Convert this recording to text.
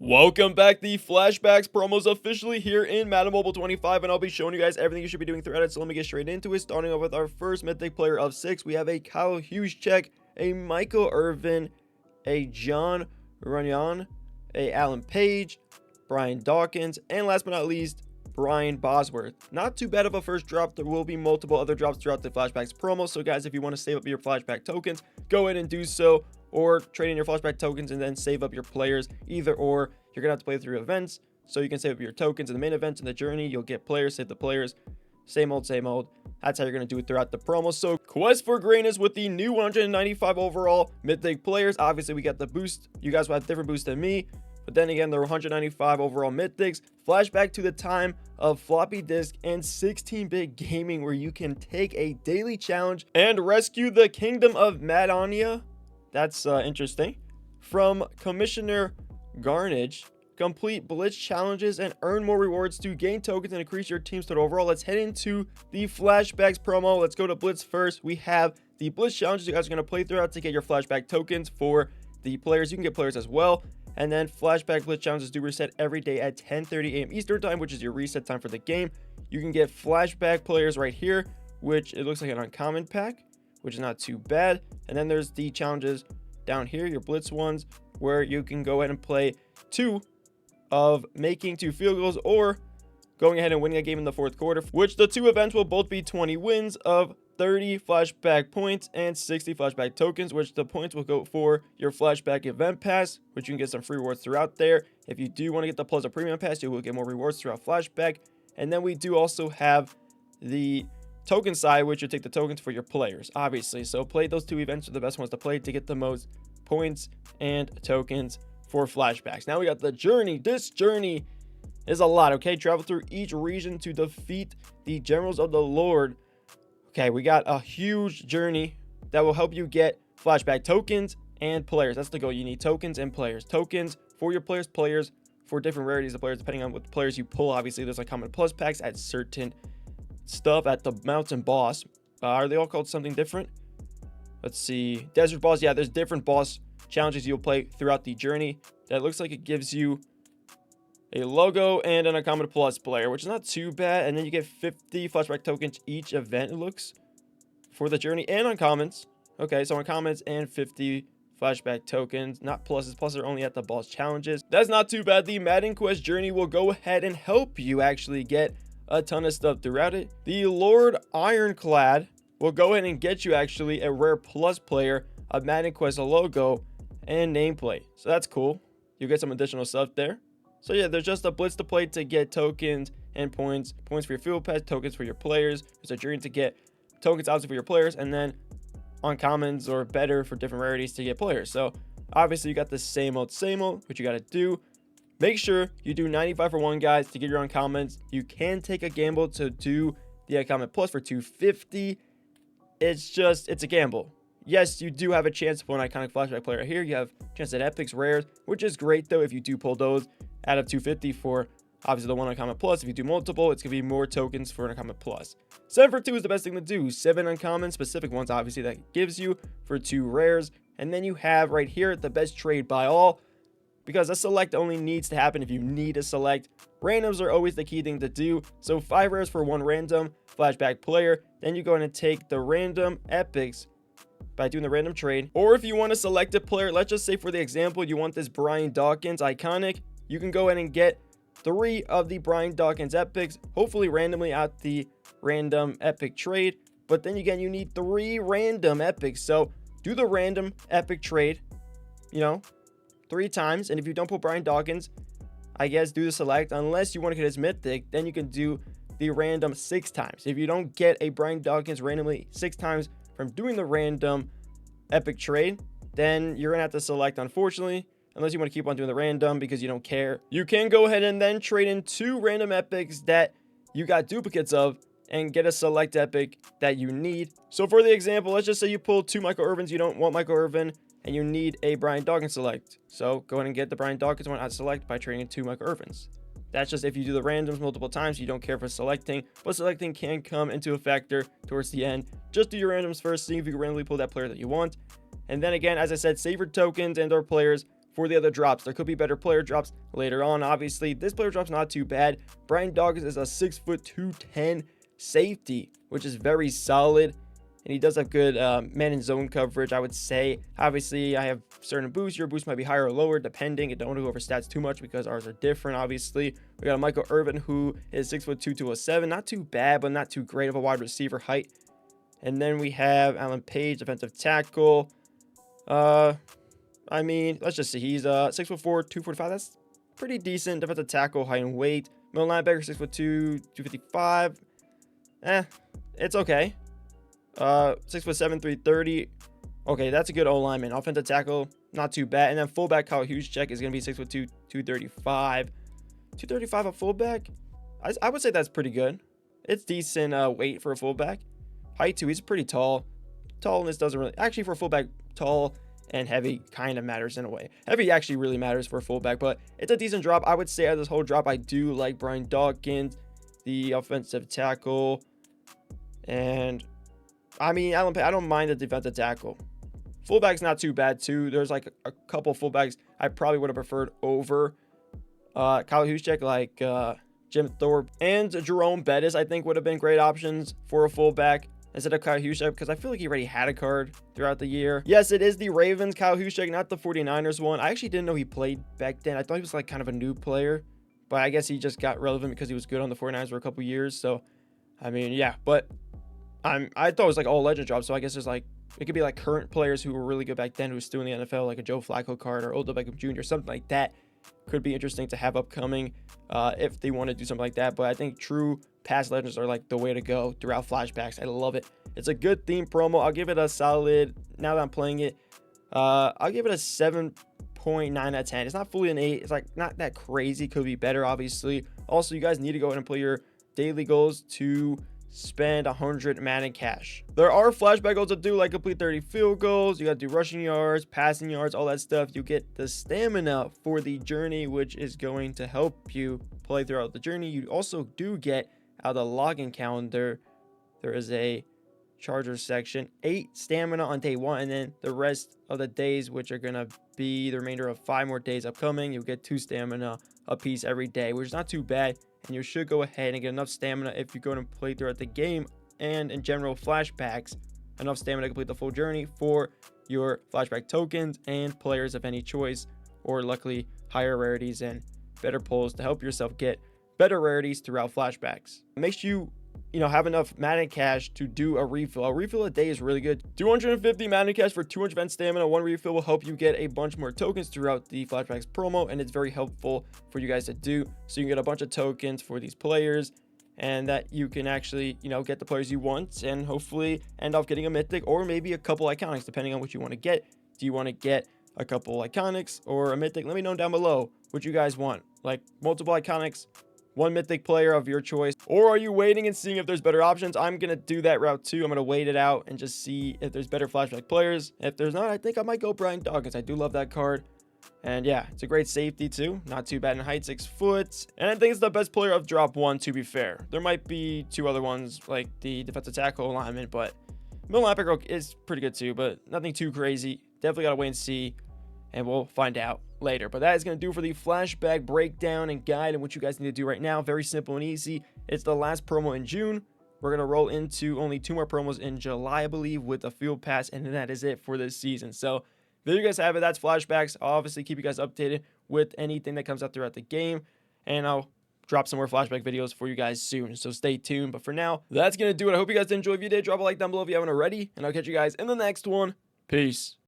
Welcome back. The Flashbacks promo is officially here in Madden Mobile 25, and I'll be showing you guys everything you should be doing throughout it. So let me get straight into it. Starting off with our first mythic player of 6, we have a Kyle Juszczyk, a Michael Irvin, a John Runyon, a Alan Page, Brian Dawkins, and last but not least, Brian Bosworth. Not too bad of a first drop. There will be multiple other drops throughout the Flashbacks promo. So guys, if you want to save up your Flashback tokens, go ahead and do so, or trade in your Flashback tokens and then save up your players. Either or, you're gonna have to play through events, so you can save up your tokens in the main events. In the journey, you'll get players, save the players. Same old, same old. That's how you're gonna do it throughout the promo. So quest for greatness with the new 195 overall mythic players. Obviously, we got the boost. You guys will have different boosts than me, but then again, there are 195 overall mythics. Flashback to the time of floppy disk and 16-bit gaming, where you can take a daily challenge and rescue the kingdom of Madden. That's interesting. From Commissioner Garnage, complete Blitz challenges and earn more rewards to gain tokens and increase your team's total overall. Let's head into the Flashbacks promo. Let's go to Blitz first. We have the Blitz challenges you guys are going to play throughout to get your Flashback tokens for the players. You can get players as well. And then Flashback Blitz challenges do reset every day at 10:30 a.m. Eastern time, which is your reset time for the game. You can get Flashback players right here, which it looks like an uncommon pack, which is not too bad. And then there's the challenges down here, your Blitz ones, where you can go ahead and play 2 of making 2 field goals or going ahead and winning a game in the 4th quarter, which the 2 events will both be 20 wins of 30 Flashback points and 60 Flashback tokens, which the points will go for your Flashback event pass, which you can get some free rewards throughout there. If you do want to get the Plaza Premium Pass, you will get more rewards throughout Flashback. And then we do also have the token side, which will take the tokens for your players, obviously. So play those 2 events are the best ones to play to get the most points and tokens for Flashbacks. Now we got the journey. This journey is a lot, okay? Travel through each region to defeat the generals of the Lord. Okay, we got a huge journey that will help you get Flashback tokens and players. That's the goal. You need tokens and players. Tokens for your players, players for different rarities of players, depending on what players you pull. Obviously, there's like common plus packs at certain stuff at the mountain boss. Are they all called something different? Let's see. Desert boss. Yeah, there's different boss challenges you'll play throughout the journey. That looks like it gives you a logo and an uncommon plus player, which is not too bad. And then you get 50 Flashback tokens each event, it looks, for the journey and uncommons. Okay, so uncommons and 50 Flashback tokens, not pluses. Pluses are only at the boss challenges. That's not too bad. The Madden Quest journey will go ahead and help you actually get a ton of stuff throughout it. The Lord Ironclad will go ahead and get you actually a rare plus player, a Madden Quest logo, and nameplate. So that's cool. You get some additional stuff there. So yeah, there's just a Blitz to play to get tokens and points. Points for your field pass, tokens for your players. There's a journey to get tokens obviously for your players, and then uncommons or better for different rarities to get players. So obviously you got the same old, what you got to do. Make sure you do 95 for 1, guys, to get your uncommons. You can take a gamble to do the uncommon plus for 250. It's a gamble. Yes, you do have a chance to pull an iconic Flashback player here. You have a chance at epics, rares, which is great though if you do pull those out of 250 for obviously the 1 uncommon plus. If you do multiple, it's gonna be more tokens for an uncommon plus. 7 for 2 is the best thing to do. 7 uncommon specific ones obviously that gives you for 2 rares. And then you have right here the best trade by all, because a select only needs to happen if you need a select. Randoms are always the key thing to do. So 5 rares for 1 random Flashback player. Then you go in and take the random epics by doing the random trade. Or if you want to select a player, let's just say for the example, you want this Brian Dawkins iconic, you can go ahead and get 3 of the Brian Dawkins epics, hopefully randomly at the random epic trade. But then again, you need 3 random epics. So do the random epic trade, 3 times. And if you don't put Brian Dawkins, I guess do the select. Unless you want to get his mythic, then you can do the random 6 times. If you don't get a Brian Dawkins randomly 6 times from doing the random epic trade, then you're gonna have to select, unfortunately, unless you want to keep on doing the random because you don't care. You can go ahead and then trade in 2 random epics that you got duplicates of and get a select epic that you need. So for the example, let's just say you pull 2 Michael Irvins, you don't want Michael Irvin, and you need a Brian Dawkins select. So go ahead and get the Brian Dawkins one at select by trading in 2 Michael Irvins. That's just if you do the randoms multiple times, you don't care for selecting, but selecting can come into a factor towards the end. Just do your randoms first, see if you can randomly pull that player that you want. And then again, as I said, save your tokens and or players for the other drops. There could be better player drops later on. Obviously, this player drop's not too bad. Brian Dawkins is a 6'2", 210 safety, which is very solid. And he does have good man and zone coverage, I would say. Obviously, I have certain boosts. Your boost might be higher or lower, depending. I don't want to go over stats too much because ours are different, obviously. We got a Michael Irvin, who is 6'2", 207. Not too bad, but not too great of a wide receiver height. And then we have Alan Page, defensive tackle. I mean, let's just see. He's 6'4", 245. That's pretty decent defensive tackle, height and weight. Middle linebacker, 6'2", 255. It's okay. 6'7", 330. Okay, that's a good O-lineman. Offensive tackle, not too bad. And then fullback Kyle Juszczyk is going to be 6'2", 235. 235 a fullback? I would say that's pretty good. It's decent weight for a fullback. Height too, he's pretty tall. Tallness doesn't really... Actually, for a fullback, tall and heavy kind of matters in a way. Heavy actually really matters for a fullback, but it's a decent drop. I would say out of this whole drop, I do like Brian Dawkins, the offensive tackle. And... I mean, I don't mind the defensive tackle. Fullback's not too bad, too. There's like a couple fullbacks I probably would have preferred over Kyle Juszczyk, like Jim Thorpe and Jerome Bettis, I think would have been great options for a fullback instead of Kyle Juszczyk, because I feel like he already had a card throughout the year. Yes, it is the Ravens Kyle Juszczyk, not the 49ers one. I actually didn't know he played back then. I thought he was like kind of a new player, but I guess he just got relevant because he was good on the 49ers for a couple years. So, I mean, yeah, but I thought it was like all legend drops, so I guess there's like, it could be like current players who were really good back then who's still in the NFL, like a Joe Flacco card or Odell Beckham Jr., something like that. Could be interesting to have upcoming if they want to do something like that. But I think true past legends are like the way to go throughout flashbacks. I love it. It's a good theme promo. I'll give it a solid, now that I'm playing it, I'll give it a 7.9 out of 10. It's not fully an 8. It's like not that crazy. Could be better, obviously. Also, you guys need to go ahead and play your daily goals to spend 100 Madden cash. There are flashback goals to do, like complete 30 field goals. You got to do rushing yards, passing yards, all that stuff. You get the stamina for the journey, which is going to help you play throughout the journey. You also do get out of the login calendar, there is a Chargers section, 8 stamina on day 1, and then the rest of the days, which are going to be the remainder of 5 more days upcoming, you'll get 2 stamina a piece every day, which is not too bad. And you should go ahead and get enough stamina if you go and play throughout the game, and in general flashbacks, enough stamina to complete the full journey for your flashback tokens and players of any choice, or luckily higher rarities and better pulls to help yourself get better rarities throughout flashbacks. Make sure you have enough Madden cash to do a refill. A refill a day is really good. 250 Madden cash for 200 event stamina. One refill will help you get a bunch more tokens throughout the flashbacks promo, and it's very helpful for you guys to do. So you can get a bunch of tokens for these players, and that you can actually, get the players you want, and hopefully end up getting a mythic or maybe a couple iconics, depending on what you want to get. Do you want to get a couple iconics or a mythic? Let me know down below what you guys want. Like multiple iconics, one mythic player of your choice, or are you waiting and seeing if there's better options? I'm gonna do that route too. I'm gonna wait it out and just see if there's better flashback players. If there's not, I think I might go Brian Dawkins. I do love that card, and yeah, it's a great safety too, not too bad in height, 6 foot, and I think it's the best player of drop 1, to be fair. There might be 2 other ones like the defensive tackle alignment, but middle linebacker is pretty good too, but nothing too crazy. Definitely gotta wait and see, and we'll find out later. But that is going to do for the flashback breakdown and guide and what you guys need to do right now. Very simple and easy. It's the last promo in June. We're going to roll into only 2 more promos in July, I believe, with the field pass, and then that is it for this season. So there you guys have it. That's flashbacks. I'll obviously keep you guys updated with anything that comes out throughout the game, and I'll drop some more flashback videos for you guys soon, so stay tuned. But for now, that's going to do it. I hope you guys did enjoy. If you did, drop a like down below if you haven't already, and I'll catch you guys in the next one. Peace.